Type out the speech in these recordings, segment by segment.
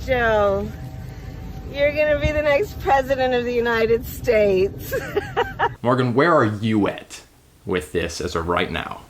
Joe, you're gonna be the next president of the United States. Morgan, where are you at with this as of right now?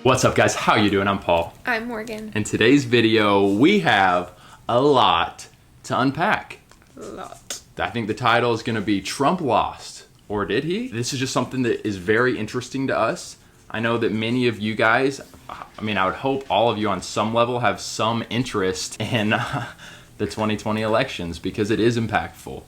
What's up, guys? How you doing? I'm Paul. I'm Morgan. In today's video, we have a lot to unpack. A lot. I think the title is going to be Trump Lost, or did he? This is just something that is very interesting to us. I know that many of you guys, I would hope all of you on some level have some interest in the 2020 elections because it is impactful.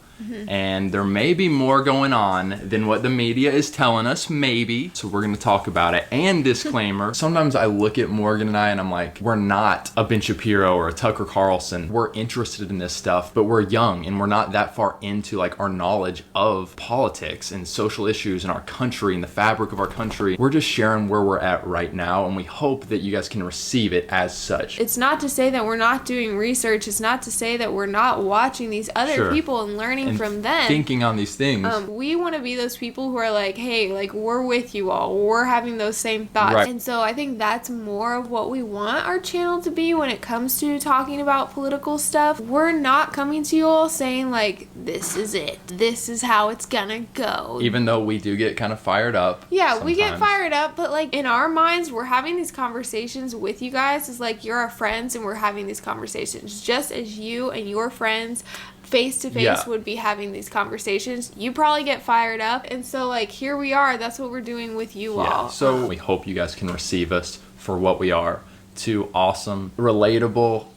And there may be more going on than what the media is telling us, maybe. So we're going to talk about it. And disclaimer, sometimes I look at Morgan and I and I'm like, we're not a Ben Shapiro or a Tucker Carlson. We're interested in this stuff, but we're young and we're not that far into like our knowledge of politics and social issues in our country and the fabric of our country. We're just sharing where we're at right now, and we hope that you guys can receive it as such. It's not to say that we're not doing research. It's not to say that we're not watching these other people and learning from them, thinking on these things. We want to be those people who are like, hey, like, we're with you all, we're having those same thoughts, right. And so I think that's more of what we want our channel to be when it comes to talking about political stuff. We're not coming to you all saying like, this is it, this is how it's gonna go, even though we do get kind of fired up. Yeah, sometimes. We get fired up, but like in our minds, we're having these conversations with you guys. It's like you're our friends and we're having these conversations just as you and your friends face to face would be having these conversations. You probably get fired up, and so like here we are. That's what we're doing with you all. So we hope you guys can receive us for what we are. Two awesome, relatable.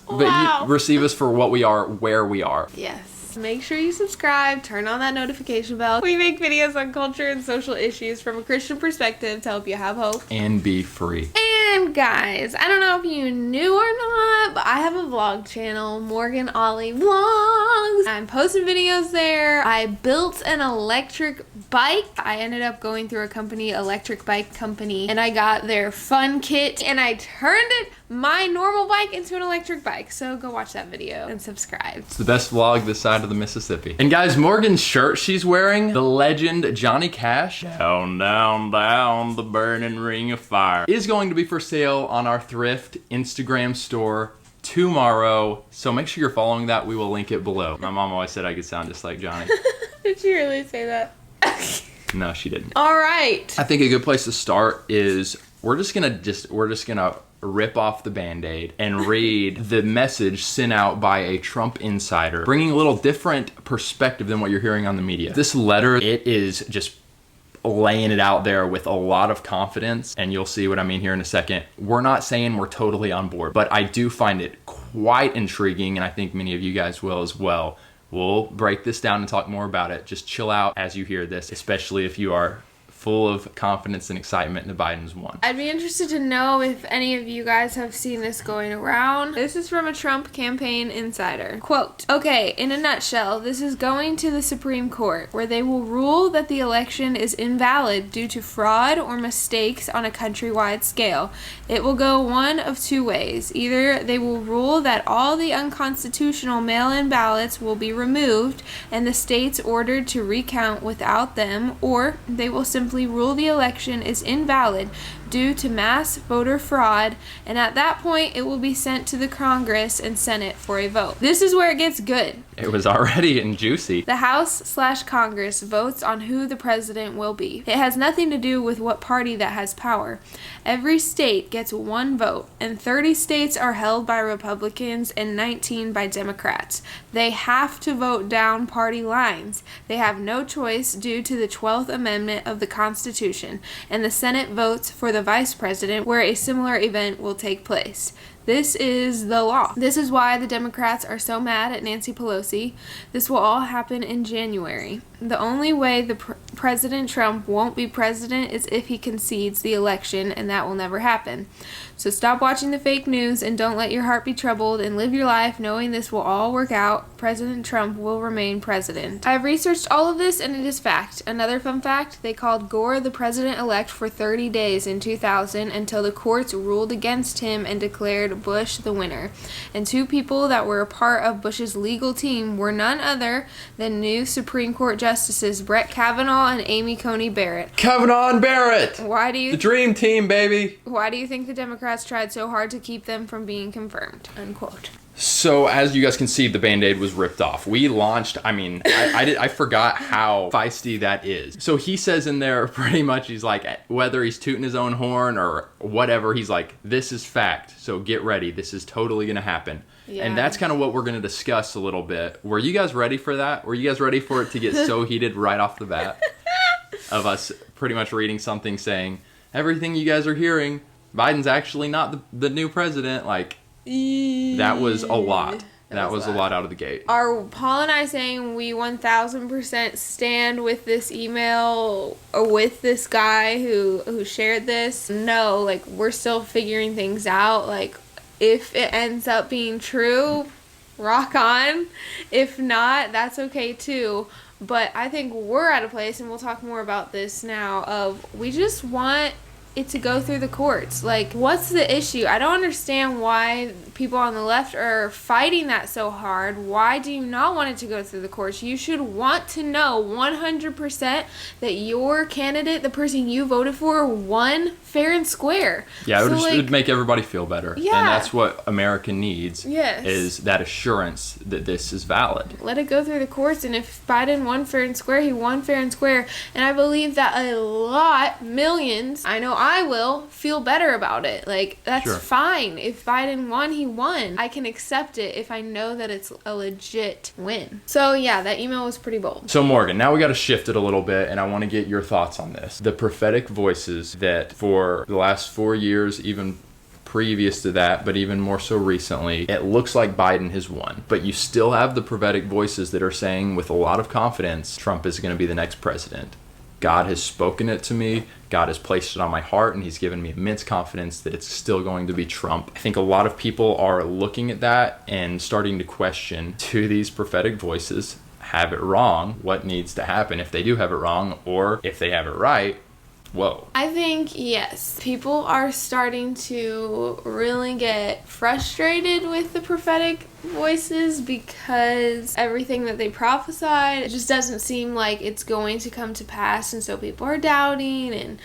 But receive us for what we are, where we are. Yes. Make sure you subscribe, turn on that notification bell. We make videos on culture and social issues from a Christian perspective to help you have hope and be free. And guys, I don't know if you knew or not, but I have a vlog channel, Morgan Ollie Vlogs. I'm posting videos there. I built an electric bike. I ended up going through a company, electric bike company, and I got their fun kit and I turned my normal bike into an electric bike. So go watch that video and subscribe. It's the best vlog this side of the Mississippi. And guys, Morgan's shirt she's wearing, the legend Johnny Cash, down, down, down the burning ring of fire, is going to be for sale on our thrift Instagram store tomorrow. So make sure you're following that. We will link it below. My mom always said I could sound just like Johnny. Did she really say that? No, she didn't. All right. I think a good place to start is we're just gonna rip off the Band-Aid and read the message sent out by a Trump insider, bringing a little different perspective than what you're hearing on the media. This letter, it is just laying it out there with a lot of confidence, and you'll see what I mean here in a second. We're not saying we're totally on board, but I do find it quite intriguing, and I think many of you guys will as well. We'll break this down and talk more about it. Just chill out as you hear this, especially if you are full of confidence and excitement that Biden's won. I'd be interested to know if any of you guys have seen this going around. This is from a Trump campaign insider. Quote, okay, in a nutshell, this is going to the Supreme Court, where they will rule that the election is invalid due to fraud or mistakes on a countrywide scale. It will go one of two ways. Either they will rule that all the unconstitutional mail-in ballots will be removed and the states ordered to recount without them, or they will simply rule the election is invalid due to mass voter fraud, and at that point it will be sent to the Congress and Senate for a vote. This is where it gets good. It was already getting juicy. The House/Congress votes on who the president will be. It has nothing to do with what party that has power. Every state gets one vote, and 30 states are held by Republicans and 19 by Democrats. They have to vote down party lines. They have no choice due to the 12th Amendment of the Constitution, and the Senate votes for the vice president, where a similar event will take place. This is the law. This is why the Democrats are so mad at Nancy Pelosi. This will all happen in January. The only way the President Trump won't be president is if he concedes the election, and that will never happen. So stop watching the fake news and don't let your heart be troubled, and live your life knowing this will all work out. President Trump will remain president. I've researched all of this and it is fact. Another fun fact, they called Gore the president-elect for 30 days in 2000 until the courts ruled against him and declared Bush the winner. And 2 people that were a part of Bush's legal team were none other than new Supreme Court Justices Brett Kavanaugh and Amy Coney Barrett. Kavanaugh and Barrett! The dream team, baby! Why do you think the Democrats tried so hard to keep them from being confirmed? Unquote. So as you guys can see, the Band-Aid was ripped off. We launched, I forgot how feisty that is. So he says in there pretty much, he's like, whether he's tooting his own horn or whatever, he's like, this is fact. So get ready. This is totally going to happen. Yeah. And that's kind of what we're going to discuss a little bit. Were you guys ready for that? Were you guys ready for it to get so heated right off the bat? Of us pretty much reading something saying, everything you guys are hearing, Biden's actually not the new president. Like, that was a lot. That was a lot out of the gate. Are Paul and I saying we 1000% stand with this email or with this guy who shared this? No, like, we're still figuring things out. Like, if it ends up being true, rock on. If not, that's okay too. But I think we're at a place, and we'll talk more about this now, of we just want it to go through the courts. Like, what's the issue? I don't understand why people on the left are fighting that so hard. Why do you not want it to go through the courts? You should want to know 100% that your candidate, the person you voted for, won fair and square. Yeah, it would make everybody feel better. Yeah. And that's what America needs. Yes. Is that assurance that this is valid. Let it go through the courts, and if Biden won fair and square, he won fair and square. And I believe that a lot, millions, I know I will, feel better about it. Like, that's fine. If Biden won, he won. I can accept it if I know that it's a legit win. So yeah, that email was pretty bold. So Morgan, now we got to shift it a little bit, and I want to get your thoughts on this. The prophetic voices that for the last 4 years, even previous to that, but even more so recently, it looks like Biden has won. But you still have the prophetic voices that are saying with a lot of confidence, Trump is going to be the next president. God has spoken it to me. God has placed it on my heart, and he's given me immense confidence that it's still going to be Trump. I think a lot of people are looking at that and starting to question, do these prophetic voices have it wrong? What needs to happen if they do have it wrong, or if they have it right? Whoa. I think, yes, people are starting to really get frustrated with the prophetic voices because everything that they prophesied, it just doesn't seem like it's going to come to pass, and so people are doubting and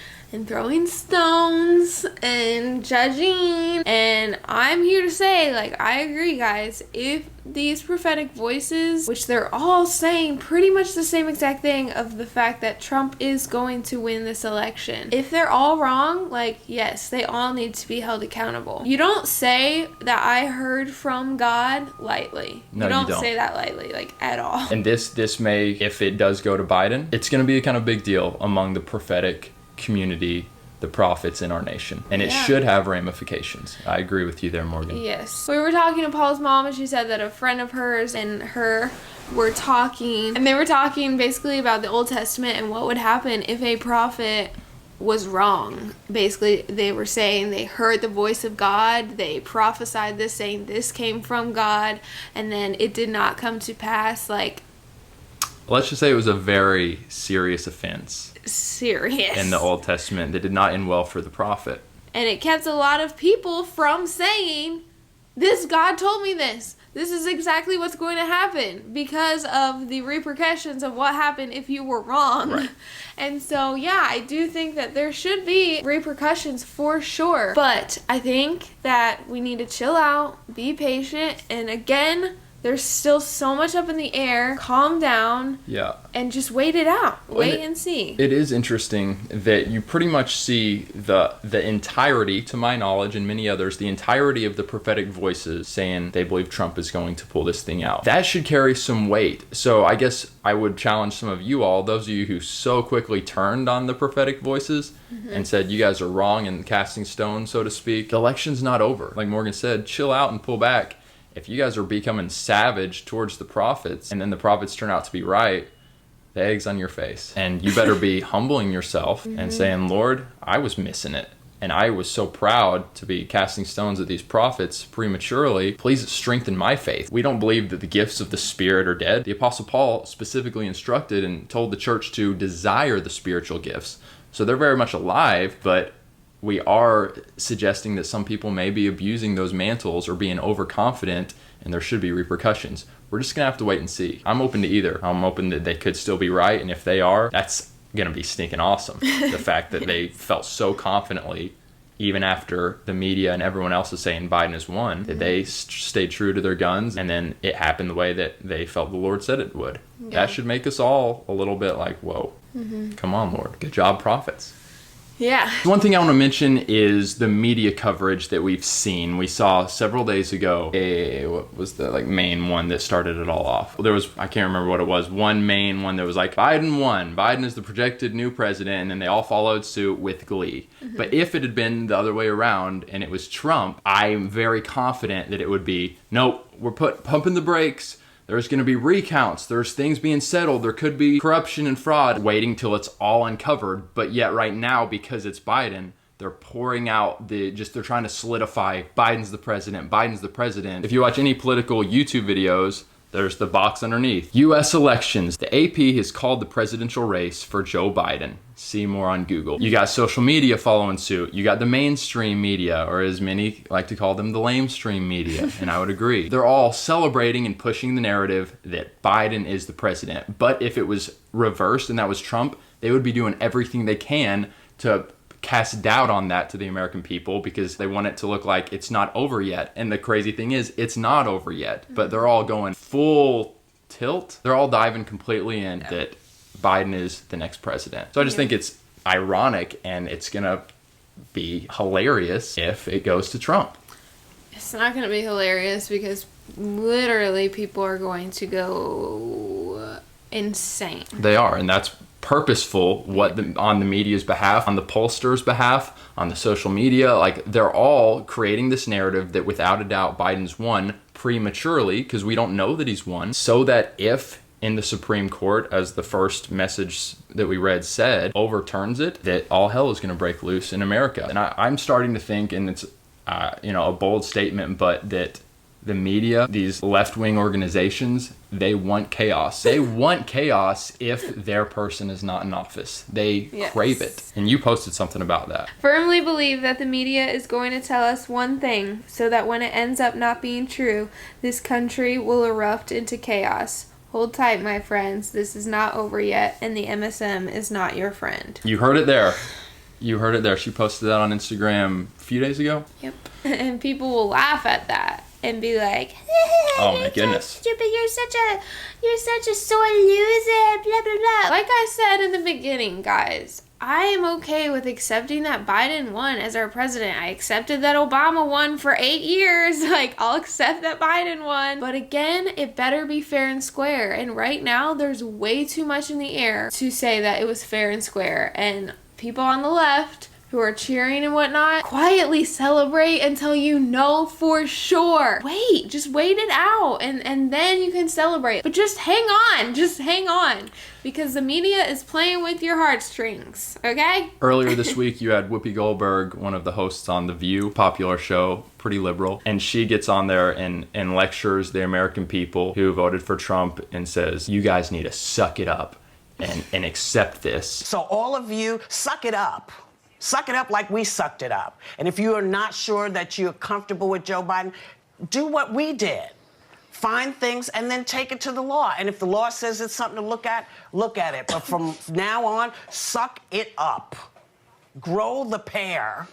throwing stones and judging. And I'm here to say, like, I agree, guys. If these prophetic voices, which they're all saying pretty much the same exact thing of the fact that Trump is going to win this election, if they're all wrong, like, yes, they all need to be held accountable. You don't say that I heard from God lightly. No, you don't say that lightly, like, at all. And this may, if it does go to Biden, it's going to be a kind of big deal among the prophetic community, the prophets in our nation, and it should have ramifications. I agree with you there, Morgan. Yes. We were talking to Paul's mom, and she said that a friend of hers and her were talking, and they were talking basically about the Old Testament and what would happen if a prophet was wrong. Basically, they were saying they heard the voice of God, they prophesied this, saying this came from God, and then it did not come to pass. Like, let's just say it was a very serious offense. Serious. In the Old Testament that did not end well for the prophet. And it kept a lot of people from saying, this, God told me this. This is exactly what's going to happen, because of the repercussions of what happened if you were wrong. Right. And so, yeah, I do think that there should be repercussions for sure. But I think that we need to chill out, be patient, and again, There's still so much up in the air. Calm down. Yeah. And just wait it out. Wait and see. It is interesting that you pretty much see the entirety, to my knowledge and many others, the entirety of the prophetic voices saying they believe Trump is going to pull this thing out. That should carry some weight. So I guess I would challenge some of you all, those of you who so quickly turned on the prophetic voices and said you guys are wrong and casting stones, so to speak. The election's not over. Like Morgan said, chill out and pull back. If you guys are becoming savage towards the prophets and then the prophets turn out to be right, the egg's on your face. And you better be humbling yourself and saying, Lord, I was missing it. And I was so proud to be casting stones at these prophets prematurely. Please strengthen my faith. We don't believe that the gifts of the Spirit are dead. The Apostle Paul specifically instructed and told the church to desire the spiritual gifts. So they're very much alive, but we are suggesting that some people may be abusing those mantles or being overconfident, and there should be repercussions. We're just going to have to wait and see. I'm open to either. I'm open that they could still be right, and if they are, that's going to be stinking awesome. The fact that they felt so confidently, even after the media and everyone else is saying Biden has won, that they stayed true to their guns, and then it happened the way that they felt the Lord said it would. Yeah. That should make us all a little bit like, whoa, come on, Lord. Good job, prophets. Yeah. One thing I want to mention is the media coverage that we've seen. We saw several days ago what was the main one that started it all off? There was, I can't remember what it was, one main one that was like, Biden won. Biden is the projected new president, and then they all followed suit with glee. But if it had been the other way around and it was Trump, I'm very confident that it would be, nope, we're pumping the brakes. There's going to be recounts. There's things being settled. There could be corruption and fraud, waiting till it's all uncovered. But yet right now, because it's Biden, they're pouring out they're trying to solidify Biden's the president. Biden's the president. If you watch any political YouTube videos, there's the box underneath. U.S. elections. The AP has called the presidential race for Joe Biden. See more on Google. You got social media following suit. You got the mainstream media, or as many like to call them, the lamestream media. And I would agree. They're all celebrating and pushing the narrative that Biden is the president. But if it was reversed and that was Trump, they would be doing everything they can to cast doubt on that to the American people, because they want it to look like it's not over yet. And the crazy thing is, it's not over yet. But they're all going full tilt. They're all diving completely in that Biden is the next president. So I just think it's ironic, and it's going to be hilarious if it goes to Trump. It's not going to be hilarious because literally people are going to go insane. They are, and that's purposeful. On the media's behalf, on the pollsters' behalf, on the social media, they're all creating this narrative that without a doubt Biden's won prematurely, because we don't know that he's won, so that if in the Supreme Court, as the first message that we read said, overturns it, that all hell is going to break loose in America. And I'm starting to think, and it's a bold statement, but that the media, these left-wing organizations, they want chaos. They want chaos if their person is not in office. They crave it. And you posted something about that. Firmly believe that the media is going to tell us one thing, so that when it ends up not being true, this country will erupt into chaos. Hold tight, my friends. This is not over yet, and the MSM is not your friend. You heard it there. You heard it there. She posted that on Instagram a few days ago. Yep. And people will laugh at that and be like, "Oh my goodness, so stupid! You're such a sore loser." Blah blah blah. Like I said in the beginning, guys, I am okay with accepting that Biden won as our president. I accepted that Obama won for 8 years. I'll accept that Biden won. But again, it better be fair and square. And right now, there's way too much in the air to say that it was fair and square. And people on the left who are cheering and whatnot, quietly celebrate until you know for sure. Just wait it out, and then you can celebrate. But just hang on, because the media is playing with your heartstrings, okay? Earlier this week, you had Whoopi Goldberg, one of the hosts on The View, popular show, pretty liberal, and she gets on there and lectures the American people who voted for Trump and says, you guys need to suck it up and accept this. So all of you, suck it up. Suck it up like we sucked it up. And if you are not sure that you're comfortable with Joe Biden, do what we did. Find things and then take it to the law. And if the law says it's something to look at it. But from now on, suck it up. Grow the pear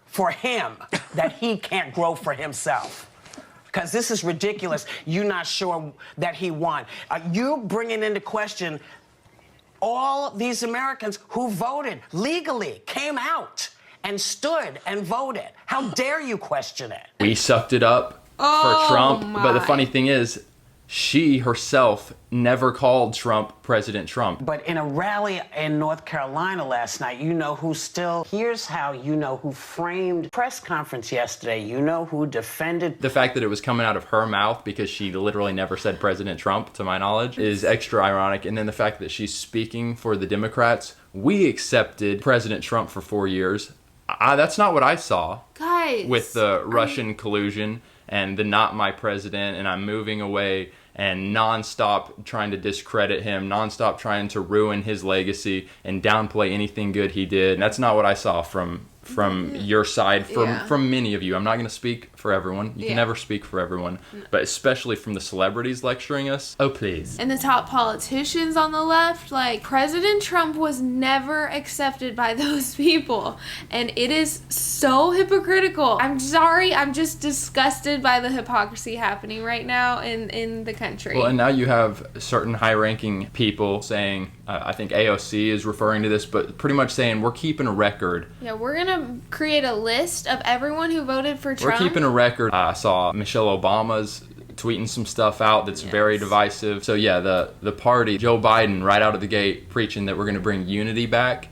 for him that he can't grow for himself. because this is ridiculous. You're not sure that he won. You're bringing into question all these Americans who voted legally, came out and stood and voted. How dare you question it? We sucked it up for Trump, but the funny thing is, she herself never called Trump President Trump. But in a rally in North Carolina last night, you know who still, here's how you know who framed press conference yesterday. You know who defended. The fact that it was coming out of her mouth because she literally never said President Trump, to my knowledge, is extra ironic. And then the fact that she's speaking for the Democrats. We accepted President Trump for 4 years. That's not what I saw. Guys. With the Russian collusion and the not my president and I'm moving away and nonstop trying to discredit him, nonstop trying to ruin his legacy and downplay anything good he did. And that's not what I saw from your side, from many of you. I'm not going to speak for everyone. You can never speak for everyone, but especially from the celebrities lecturing us. Oh, please. And the top politicians on the left, like, President Trump was never accepted by those people. And it is so hypocritical. I'm sorry, I'm just disgusted by the hypocrisy happening right now in the country. Well, and now you have certain high-ranking people saying, I think AOC is referring to this, but pretty much saying we're keeping a record. Yeah, we're going to create a list of everyone who voted for Trump. We're keeping a record. I saw Michelle Obama's tweeting some stuff out that's very divisive. So yeah, the party, Joe Biden, right out of the gate, preaching that we're going to bring unity back.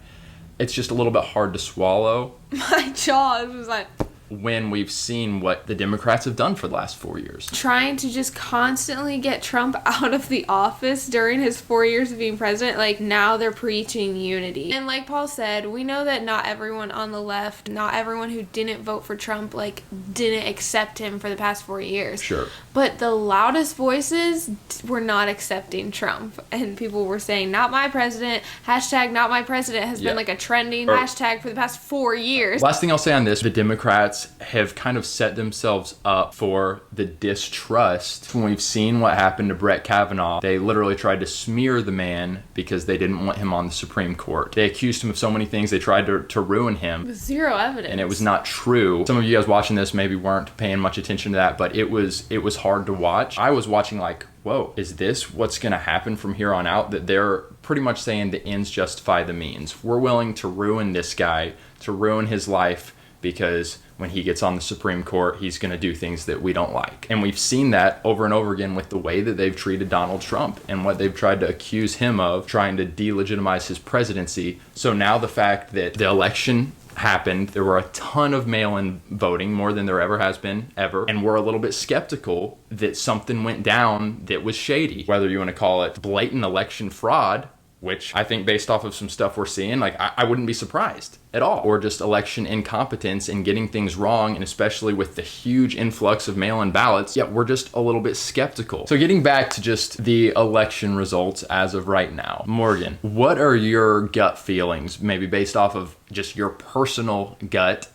It's just a little bit hard to swallow. My jaw was like... when we've seen what the Democrats have done for the last 4 years. Trying to just constantly get Trump out of the office during his 4 years of being president, like, now they're preaching unity. And like Paul said, we know that not everyone on the left, not everyone who didn't vote for Trump, like, didn't accept him for the past 4 years. Sure. But the loudest voices were not accepting Trump. And people were saying, not my president, hashtag not my president has been like a trending hashtag for the past 4 years. Last thing I'll say on this, the Democrats have kind of set themselves up for the distrust. When we've seen what happened to Brett Kavanaugh, they literally tried to smear the man because they didn't want him on the Supreme Court. They accused him of so many things. They tried to ruin him. With zero evidence. And it was not true. Some of you guys watching this maybe weren't paying much attention to that, but it was hard to watch. I was watching like, whoa, is this what's going to happen from here on out? That they're pretty much saying the ends justify the means. We're willing to ruin this guy, to ruin his life, because when he gets on the Supreme Court, he's going to do things that we don't like. And we've seen that over and over again with the way that they've treated Donald Trump and what they've tried to accuse him of, trying to delegitimize his presidency. So now the fact that the election happened, there were a ton of mail-in voting, more than there ever has been, ever. And we're a little bit skeptical that something went down that was shady. Whether you want to call it blatant election fraud, which I think based off of some stuff we're seeing, like I wouldn't be surprised at all. Or just election incompetence and getting things wrong, and especially with the huge influx of mail-in ballots, yeah, we're just a little bit skeptical. So getting back to just the election results as of right now, Morgan, what are your gut feelings, maybe based off of just your personal gut,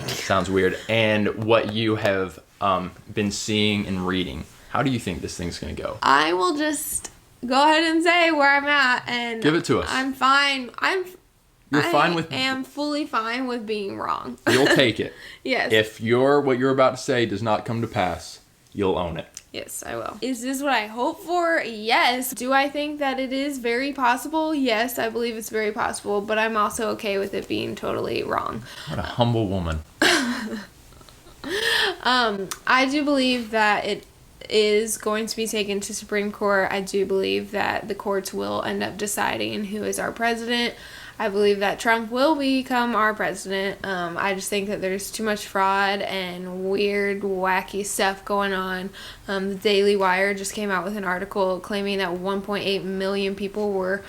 sounds weird, and what you have been seeing and reading? How do you think this thing's gonna go? I will just go ahead and say where I'm at, and give it to us. I'm fine. You're fine with... I am fully fine with being wrong. You'll take it. Yes. If what you're about to say does not come to pass, you'll own it. Yes, I will. Is this what I hope for? Yes. Do I think that it is very possible? Yes, I believe it's very possible, but I'm also okay with it being totally wrong. What a humble woman. I do believe that it is going to be taken to Supreme Court. I do believe that the courts will end up deciding who is our president. I believe that Trump will become our president. I just think that there's too much fraud and weird, wacky stuff going on. The Daily Wire just came out with an article claiming that 1.8 million people were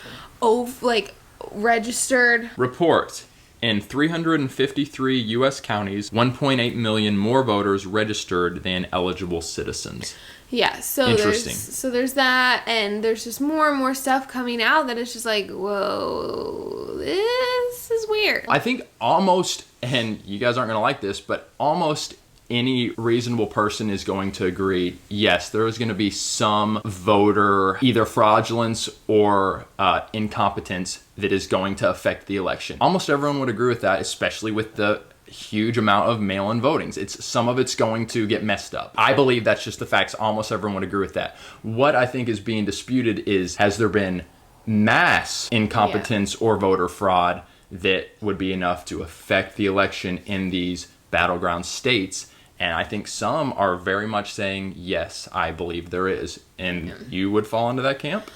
registered. Report. In 353 U.S. counties, 1.8 million more voters registered than eligible citizens. Yeah, so there's that, and there's just more and more stuff coming out that it's just like, whoa, this is weird. I think almost, and you guys aren't going to like this, but almost any reasonable person is going to agree, yes, there is going to be some voter either fraudulence or incompetence that is going to affect the election. Almost everyone would agree with that, especially with the huge amount of mail-in votings. Some of it's going to get messed up. I believe that's just the facts. Almost everyone would agree with that. What I think is being disputed is, has there been mass incompetence or voter fraud that would be enough to affect the election in these battleground states? And I think some are very much saying, yes, I believe there is. And you would fall into that camp?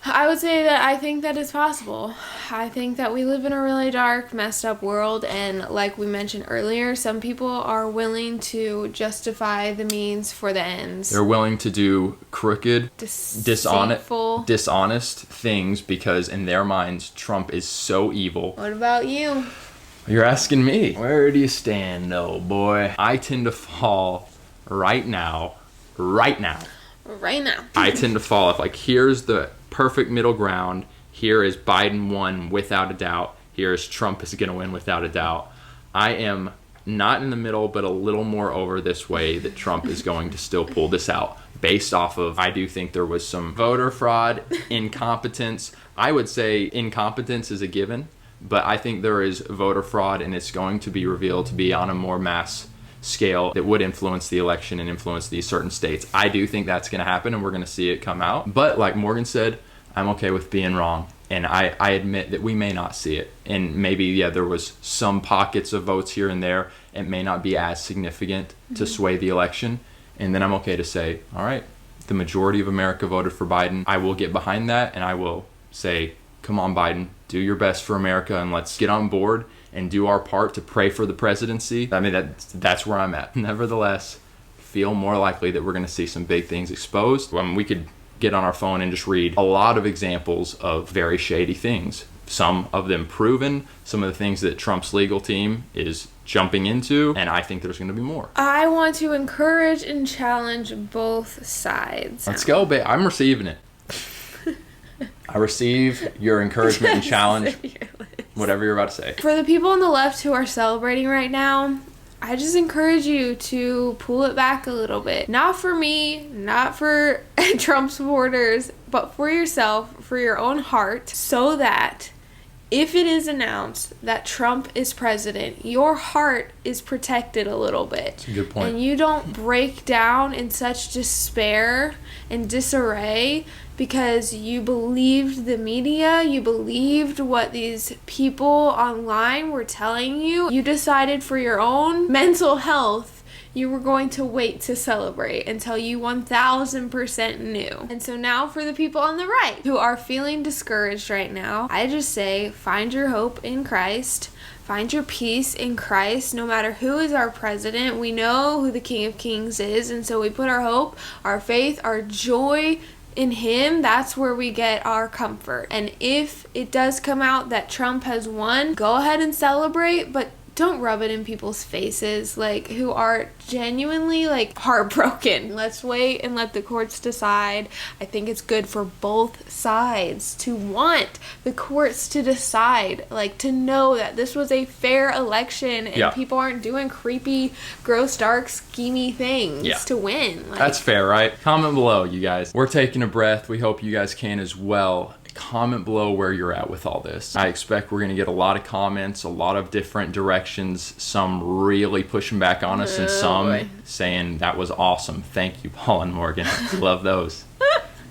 I would say that I think that is possible. I think that we live in a really dark, messed up world, and like we mentioned earlier, some people are willing to justify the means for the ends. They're willing to do crooked, dishonest things because in their minds, Trump is so evil. What about you? You're asking me. Where do you stand, oh boy? I tend to fall right now. I tend to fall if, like, here's the perfect middle ground. Here is Biden won without a doubt. Here is Trump is going to win without a doubt. I am not in the middle, but a little more over this way that Trump is going to still pull this out. Based off of, I do think there was some voter fraud, incompetence. I would say incompetence is a given, but I think there is voter fraud, and it's going to be revealed to be on a more mass scale that would influence the election and influence these certain states. I do think that's going to happen, and we're going to see it come out. But like Morgan said, I'm okay with being wrong, and I admit that we may not see it. And maybe, there was some pockets of votes here and there. It may not be as significant to sway the election. And then I'm okay to say, all right, the majority of America voted for Biden. I will get behind that, and I will say, come on, Biden, do your best for America, and let's get on board and do our part to pray for the presidency. I mean, that's where I'm at. Nevertheless, feel more likely that we're going to see some big things exposed. I mean, we could get on our phone and just read a lot of examples of very shady things. Some of them proven, some of the things that Trump's legal team is jumping into, and I think there's going to be more. I want to encourage and challenge both sides. Let's go, babe. I'm receiving it. I receive your encouragement and challenge. Whatever you're about to say. For the people on the left who are celebrating right now, I just encourage you to pull it back a little bit. Not for me, not for Trump supporters, but for yourself, for your own heart, so that if it is announced that Trump is president, your heart is protected a little bit. That's a good point. And you don't break down in such despair and disarray because you believed the media, you believed what these people online were telling you. You decided for your own mental health you were going to wait to celebrate until you 1000% knew. And so now for the people on the right who are feeling discouraged right now, I just say find your hope in Christ. Find your peace in Christ. No matter who is our president, we know who the King of Kings is, and so we put our hope, our faith, our joy in Him. That's where we get our comfort. And if it does come out that Trump has won, go ahead and celebrate, but don't rub it in people's faces, like, who are genuinely, like, heartbroken. Let's wait and let the courts decide. I think it's good for both sides to want the courts to decide, like, to know that this was a fair election and people aren't doing creepy, gross, dark, schemy things to win. Like, that's fair, right? Comment below, you guys. We're taking a breath. We hope you guys can as well. Comment below where you're at with all this. I expect we're going to get a lot of comments, a lot of different directions, some really pushing back on us and some saying that was awesome. Thank you, Paul and Morgan. Love those.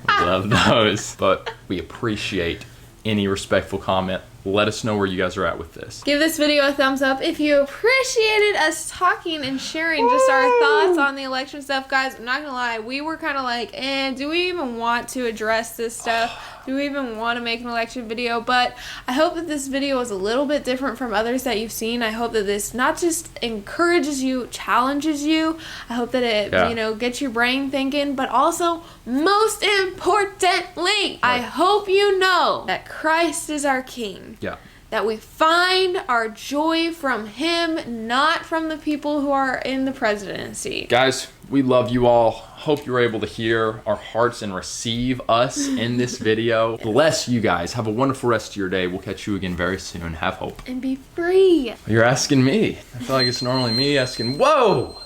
Love those. But we appreciate any respectful comment. Let us know where you guys are at with this. Give this video a thumbs up if you appreciated us talking and sharing just our thoughts on the election stuff. Guys, I'm not gonna lie, we were kind of like, do we even want to address this stuff? Do we even want to make an election video? But I hope that this video is a little bit different from others that you've seen. I hope that this not just encourages you, challenges you. I hope that it, gets your brain thinking, but also, most importantly, I hope you know that Christ is our King. Yeah. That we find our joy from Him, not from the people who are in the presidency. Guys, we love you all. Hope you're able to hear our hearts and receive us in this video. Bless you guys. Have a wonderful rest of your day. We'll catch you again very soon. Have hope. And be free. You're asking me. I feel like it's normally me asking, whoa!